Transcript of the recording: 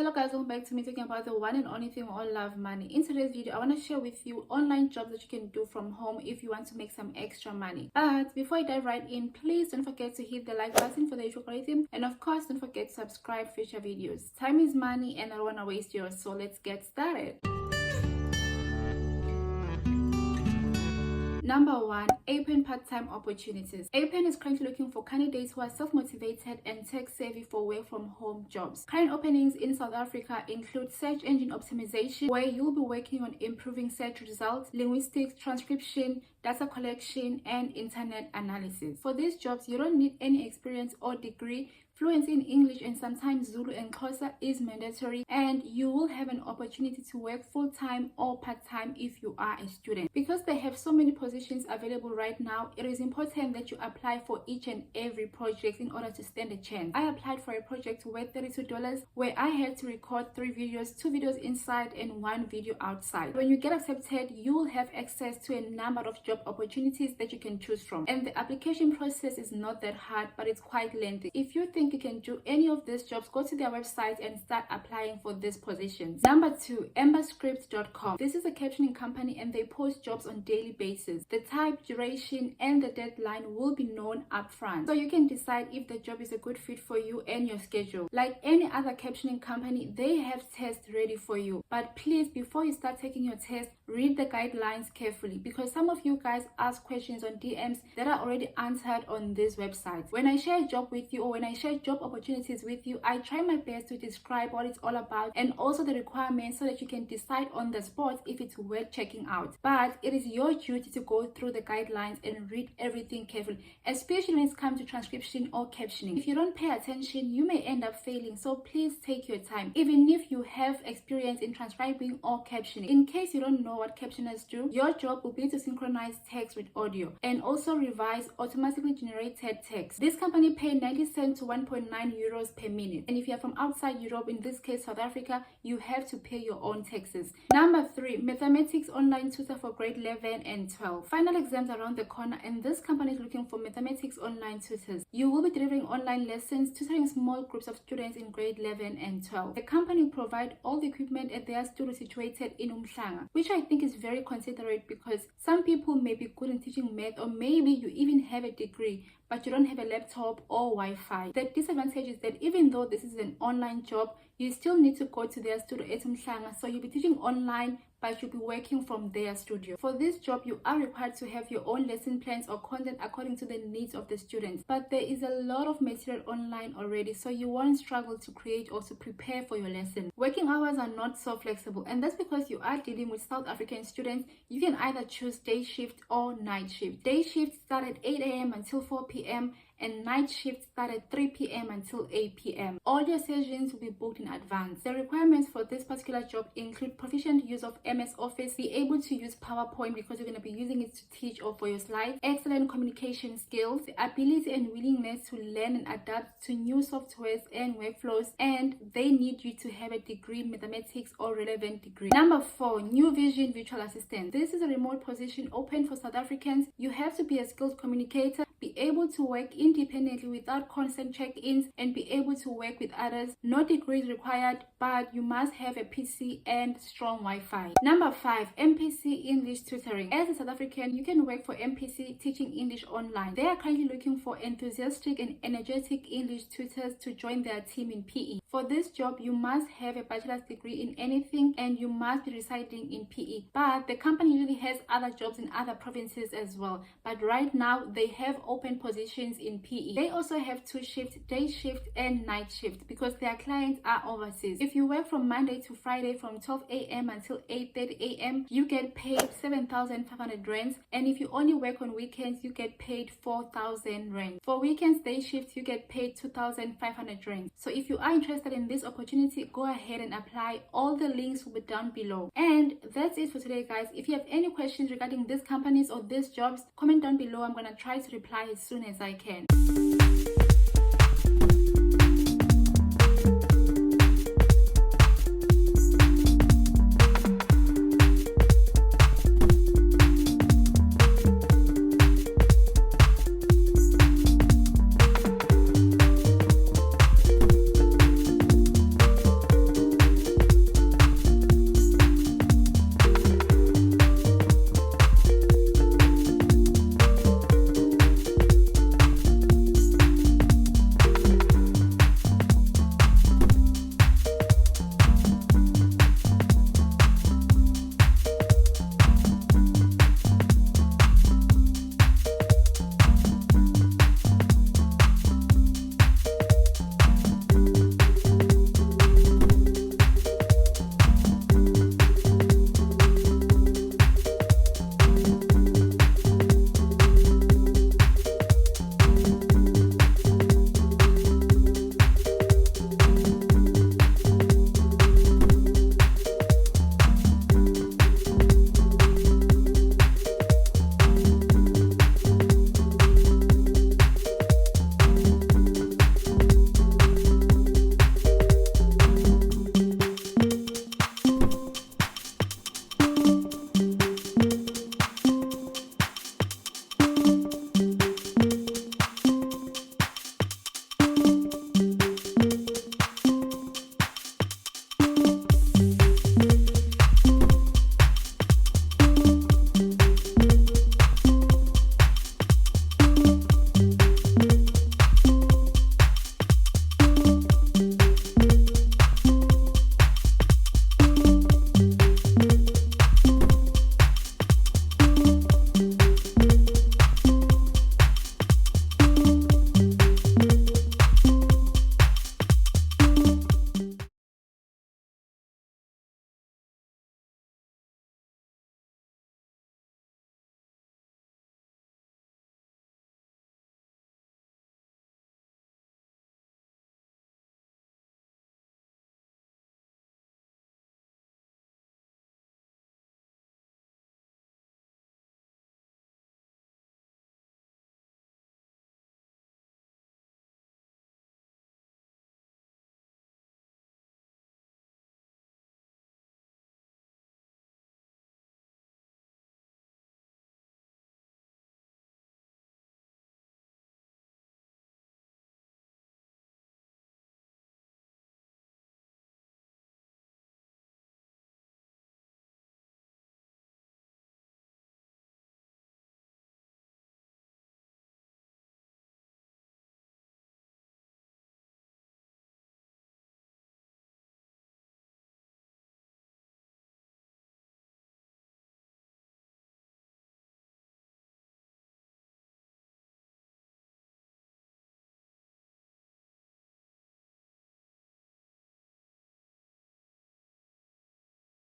Hello guys, welcome back to me talking about the one and only thing we all love, money. In today's video I want to share with you online jobs that you can do from home if you want to make some extra money. But before I dive right in, please don't forget to hit the like button for the YouTube algorithm, and of course don't forget to subscribe for future videos. Time is money and I don't want to waste yours, so let's get started. Number 1, Appen part-time opportunities. Appen is currently looking for candidates who are self-motivated and tech-savvy for work-from-home jobs. Current openings in South Africa include search engine optimization, where you'll be working on improving search results, linguistics, transcription, data collection, and internet analysis. For these jobs, you don't need any experience or degree. Fluency in English and sometimes Zulu and Xhosa is mandatory, and you will have an opportunity to work full-time or part-time if you are a student. Because they have so many positions available right now, it is important that you apply for each and every project in order to stand a chance. I applied for a project worth $32 where I had to record 3 videos, 2 videos inside and 1 video outside. When you get accepted, you will have access to a number of job opportunities that you can choose from, and the application process is not that hard, but it's quite lengthy. If you think you can do any of these jobs, go to their website and start applying for these positions. Number 2, emberscript.com. This is a captioning company and they post jobs on daily basis. The type, duration, and the deadline will be known upfront, so you can decide if the job is a good fit for you and your schedule. Like any other captioning company, they have tests ready for you, but please, before you start taking your test, read the guidelines carefully, because some of you guys ask questions on DMs that are already answered on this website. When I share a job with you, or when I share job opportunities with you, I try my best to describe what it's all about and also the requirements, so that you can decide on the spot if it's worth checking out. But it is your duty to go through the guidelines and read everything carefully, especially when it's come to transcription or captioning. If you don't pay attention, you may end up failing, so please take your time, even if you have experience in transcribing or captioning. In case you don't know what captioners do, your job will be to synchronize text with audio and also revise automatically generated text. This company pays 90 cents to 1.9 euros per minute, and if you are from outside Europe, in this case South Africa, you have to pay your own taxes. Number 3, mathematics online tutor for grade 11 and 12. Final exams around the corner, and this company is looking for mathematics online tutors. You will be delivering online lessons, tutoring small groups of students in grade 11 and 12. The company provide all the equipment at their studio situated in Umhlanga, which I think is very considerate, because some people may be good in teaching math, or maybe you even have a degree but you don't have a laptop or Wi-Fi. The disadvantage is that even though this is an online job, you still need to go to their studio at Umhlanga, so you'll be teaching online but you'll be working from their studio. For this job, you are required to have your own lesson plans or content according to the needs of the students, but there is a lot of material online already, so you won't struggle to create or to prepare for your lesson. Working hours are not so flexible, and that's because you are dealing with South African students. You can either choose day shift or night shift. Day shift start at 8 a.m. until 4 p.m. and night shift start at 3 p.m. until 8 p.m. All your sessions will be booked in advance. The requirements for this particular job include proficient use of MS Office, be able to use PowerPoint because you're going to be using it to teach or for your slides, excellent communication skills, the ability and willingness to learn and adapt to new softwares and workflows, and they need you to have a degree in mathematics or relevant degree. Number 4, New Vision virtual assistant. This is a remote position open for South Africans. You have to be a skilled communicator, be able to work independently without constant check-ins, and be able to work with others. No degrees required, but you must have a PC and strong Wi-Fi. Number 5, MPC English tutoring. As a South African, you can work for MPC teaching English online. They are currently looking for enthusiastic and energetic English tutors to join their team in PE. For this job, you must have a bachelor's degree in anything and you must be residing in PE. But the company usually has other jobs in other provinces as well. But right now, they have open positions in PE. They also have 2 shifts, day shift and night shift, because their clients are overseas. If you work from Monday to Friday from 12 a.m. until 8:30 a.m., you get paid 7,500 rands, and if you only work on weekends, you get paid 4,000 rands. For weekends day shift, you get paid 2,500 rands. So if you are interested in this opportunity, go ahead and apply. All the links will be down below. And that's it for today, guys. If you have any questions regarding these companies or these jobs, comment down below. I'm gonna try to reply as soon as I can.